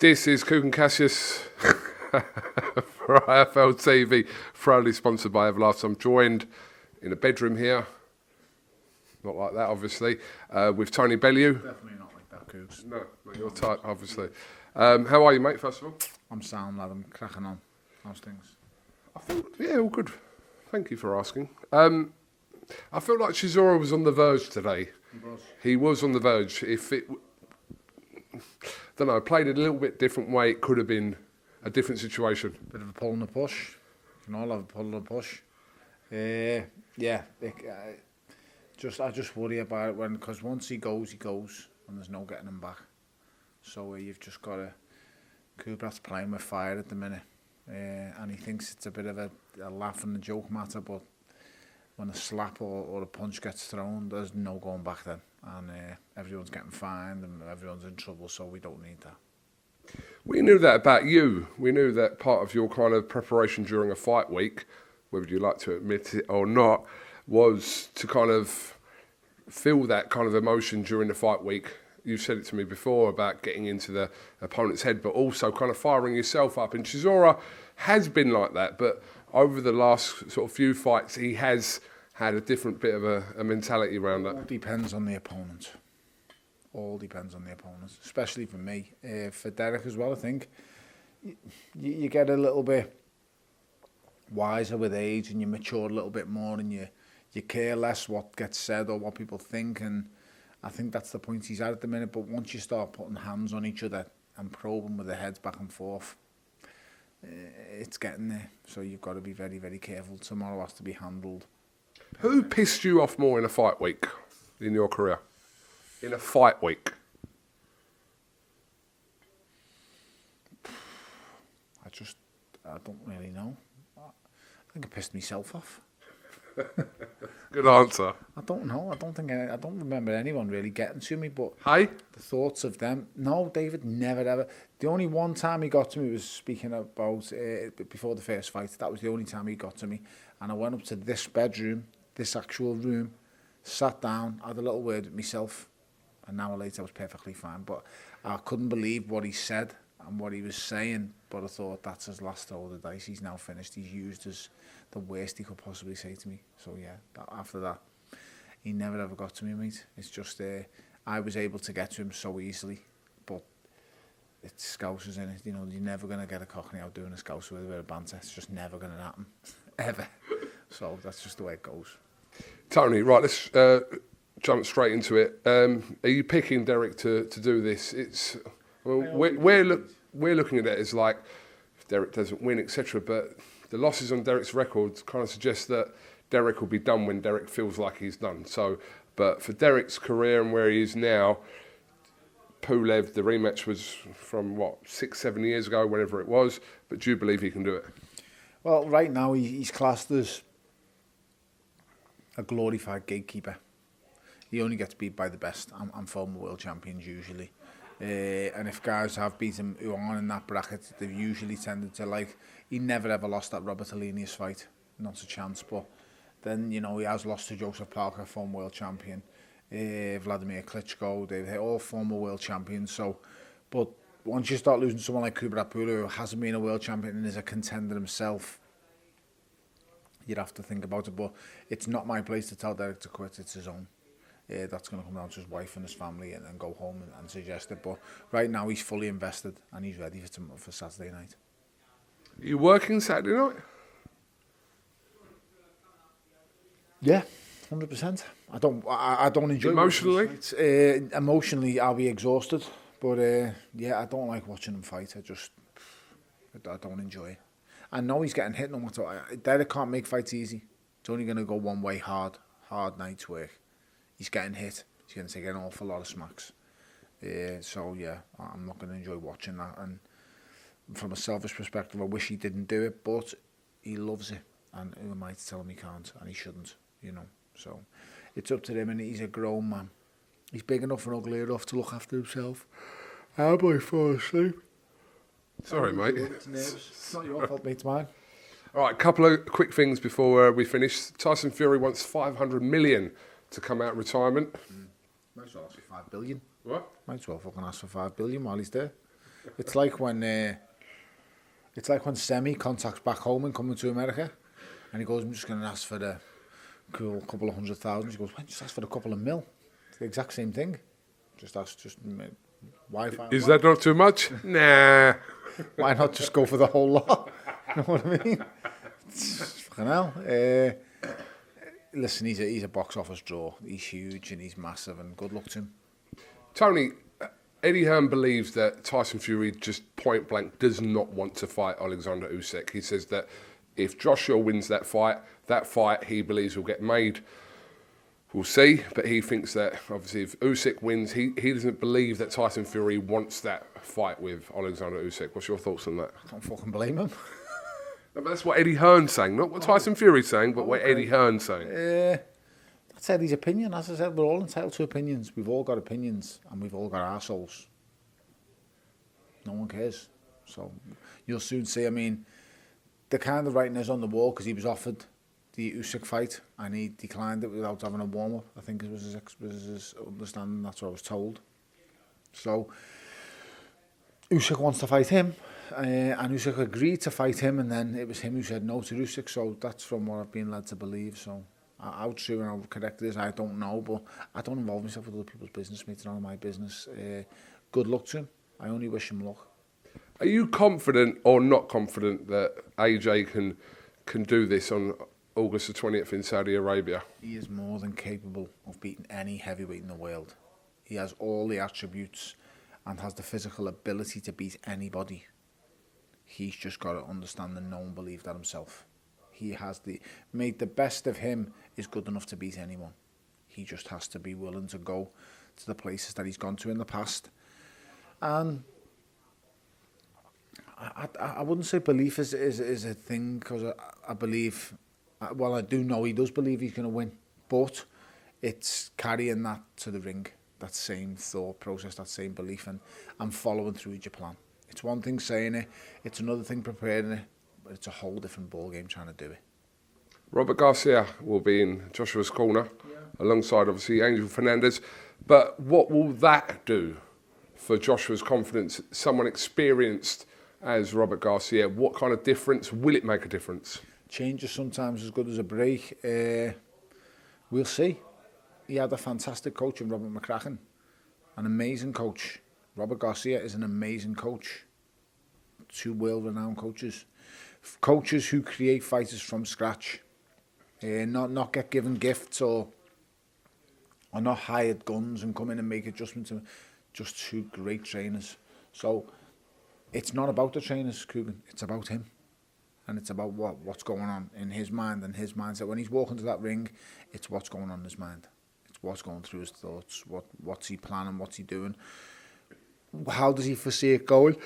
This is KUGAN CASSIUS for IFL TV, proudly sponsored by Everlast. I'm joined in a bedroom here, not like that obviously, with Tony Bellew. Definitely not like that, Cougs. No, not your type obviously. How are you, mate, first of all? I'm sound, lad. I'm cracking on. How's things? I feel, yeah, all good. Thank you for asking. I feel like Chisora was on the verge today. He was on the verge. If it, don't know, played it a little bit different way, it could have been a different situation. Bit of a pull and a push. You can all have a pull and a push. I just worry about it because once he goes, and there's no getting him back. So you've just got to. Kubrat's playing with fire at the minute, and he thinks it's a bit of a laugh and a joke matter, but when a slap or a punch gets thrown, there's no going back then. And everyone's getting fined and everyone's in trouble, so we don't need that. We knew that about you. We knew that part of your kind of preparation during a fight week, whether you like to admit it or not, was to kind of feel that kind of emotion during the fight week. You've said it to me before about getting into the opponent's head, but also kind of firing yourself up. And Chisora has been like that, but over the last sort of few fights, he has had a different bit of a mentality around that. All depends on the opponent. All depends on the opponent, especially for me. For Derek as well, I think. You get a little bit wiser with age and you mature a little bit more and you care less what gets said or what people think, and I think that's the point he's at the minute. But once you start putting hands on each other and probing with the heads back and forth, it's getting there. So you've got to be very, very careful. Tomorrow has to be handled. Who pissed you off more in a fight week in your career? In a fight week? I don't really know. I think I pissed myself off. Good answer. I don't know. I don't remember anyone really getting to me, but Hey? the thoughts of them. No, David never ever. The only one time he got to me was speaking about before the first fight. That was the only time he got to me, and I went up to this bedroom, this actual room, sat down, had a little word with myself, and an hour later I was perfectly fine. But I couldn't believe what he said and what he was saying. But I thought that's his last throw of the dice. He's now finished. He's used as the worst he could possibly say to me. So yeah, after that, he never ever got to me, mate. It's just I was able to get to him so easily, but it's Scousers in it. You know, you're never going to get a Cockney out doing a Scouser with a bit of banter. It's just never going to happen, ever. So that's just the way it goes. Tony, right, let's jump straight into it. Are you picking Derek to do this? It's we're looking at it as like if Derek doesn't win, etc. But the losses on Derek's record kind of suggest that Derek will be done when Derek feels like he's done. So, but for Derek's career and where he is now, Pulev, the rematch was from, 6-7 years ago, whenever it was. But do you believe he can do it? Well, right now he's classed as a glorified gatekeeper. He only gets beat by the best and former world champions usually. And if guys have beat him who aren't in that bracket, they've usually tended to like. He never ever lost that Robert Alenius fight, not a chance. But then, you know, he has lost to Joseph Parker, former world champion, Vladimir Klitschko. They're all former world champions. So, but once you start losing someone like Kubrat who hasn't been a world champion and is a contender himself, you'd have to think about it. But it's not my place to tell Derek to quit. It's his own. That's going to come down to his wife and his family and go home and suggest it. But right now he's fully invested and he's ready for Saturday night. Are you working Saturday night? Yeah, 100%. I don't enjoy emotionally. Emotionally, I'll be exhausted. But yeah, I don't like watching him fight. I don't enjoy it. I know he's getting hit no matter what. Derek can't make fights easy. It's only going to go one way, hard night's work. He's getting hit. He's going to take an awful lot of smacks. So yeah, I'm not going to enjoy watching that. And from a selfish perspective, I wish he didn't do it, but he loves it. And who am I to tell him he can't? And he shouldn't, you know. So it's up to him, and he's a grown man. He's big enough and ugly enough to look after himself. I'll be fall asleep. Sorry, mate. It's not your fault, mate. It's mine. All right, a couple of quick things before we finish. Tyson Fury wants 500 million to come out of retirement. Might as well ask for 5 billion. What? Might as well fucking ask for 5 billion while he's there. It's like when Semi contacts back home and coming to America, and he goes, "I'm just going to ask for the cool couple of 100,000." He goes, "Why just ask for a couple of mil?" It's the exact same thing. Just Wi-Fi. Is that not too much? Nah. Why not just go for the whole lot? You know what I mean? Fucking hell. Listen, he's a box office draw. He's huge and he's massive, and good luck to him. Tony, Eddie Hearn believes that Tyson Fury just point blank does not want to fight Alexander Usyk. He says that if Joshua wins that fight he believes will get made. We'll see, but he thinks that obviously if Usyk wins, he doesn't believe that Tyson Fury wants that fight with Alexander Usyk. What's your thoughts on that? I don't fucking blame him. No, but that's what Eddie Hearn's saying, not what Tyson Fury's saying, but what Eddie Hearn's saying. That's Eddie's opinion. As I said, we're all entitled to opinions. We've all got opinions, and we've all got arseholes. No one cares. So you'll soon see. I mean, the kind of writing is on the wall because he was offered the Usyk fight and he declined it without having a warm-up. I think it was his understanding. That's what I was told. So Usyk wants to fight him, and Usyk agreed to fight him, and then it was him who said no to Usyk. So that's from what I've been led to believe. So how true and how correct it is, I don't know, but I don't involve myself with other people's business, mate. It's none of my business. Good luck to him. I only wish him luck. Are you confident or not confident that AJ can do this on August the 20th in Saudi Arabia? He is more than capable of beating any heavyweight in the world. He has all the attributes and has the physical ability to beat anybody. He's just got to understand and know and believe that himself. He has the best of him is good enough to beat anyone. He just has to be willing to go to the places that he's gone to in the past. And I wouldn't say belief is a thing, because I believe, well, I do know he does believe he's going to win, but it's carrying that to the ring, that same thought process, that same belief, and following through with your plan. It's one thing saying it, it's another thing preparing it, but it's a whole different ball game trying to do it. Robert Garcia will be in Joshua's corner, alongside obviously Angel Fernandez. But what will that do for Joshua's confidence? Someone experienced as Robert Garcia, what kind of difference will it make a difference? Change is sometimes as good as a break. We'll see. He had a fantastic coach in Robert McCracken, an amazing coach. Robert Garcia is an amazing coach. Two world-renowned coaches. Coaches who create fighters from scratch. Not get given gifts or not hired guns and come in and make adjustments. Just two great trainers. So it's not about the trainers, KUGAN. It's about him. And it's about what's going on in his mind and his mindset. When he's walking to that ring, it's what's going on in his mind. It's what's going through his thoughts. What's he planning? What's he doing? How does he foresee it going?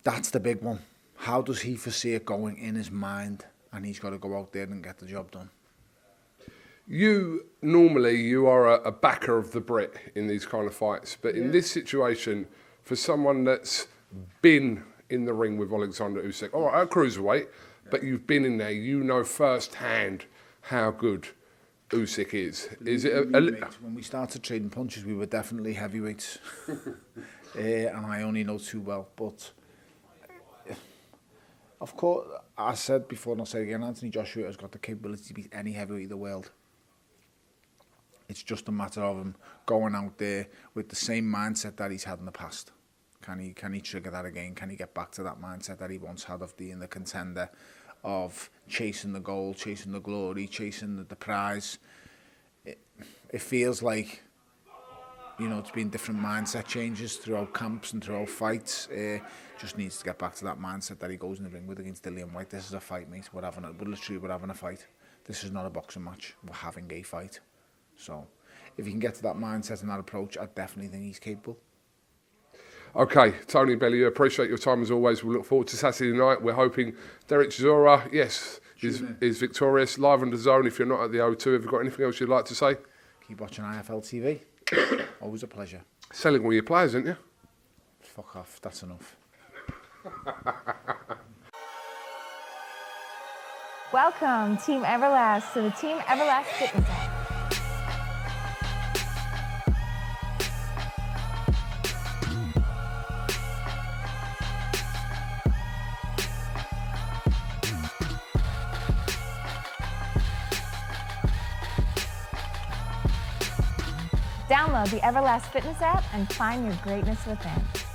That's the big one. How does he foresee it going in his mind? And he's got to go out there and get the job done. You are a backer of the Brit in these kind of fights. But in this situation, for someone that's been in the ring with Alexander Usyk, all right, at cruiserweight, but you've been in there, you know firsthand how good Usyk is. Is it when we started trading punches, we were definitely heavyweights, and I only know too well. But of course, I said before, and I'll say again, Anthony Joshua has got the capability to beat any heavyweight in the world. It's just a matter of him going out there with the same mindset that he's had in the past. Can he trigger that again? Can he get back to that mindset that he once had of being the contender, of chasing the goal, chasing the glory, chasing the prize? It feels like, it's been different mindset changes throughout camps and throughout fights. Just needs to get back to that mindset that he goes in the ring with against Dillian White. This is a fight, mate. We're having a fight. This is not a boxing match. We're having a fight. So if he can get to that mindset and that approach, I definitely think he's capable. Okay, Tony Bellew, appreciate your time as always. We look forward to Saturday night. We're hoping Derek Chisora, is victorious. Live on the Zone if you're not at the O2. Have you got anything else you'd like to say? Keep watching IFL TV. Always a pleasure. Selling all your players, aren't you? Fuck off, that's enough. Welcome, Team Everlast, to the Team Everlast Fitness app. Download the Everlast Fitness app and find your greatness within.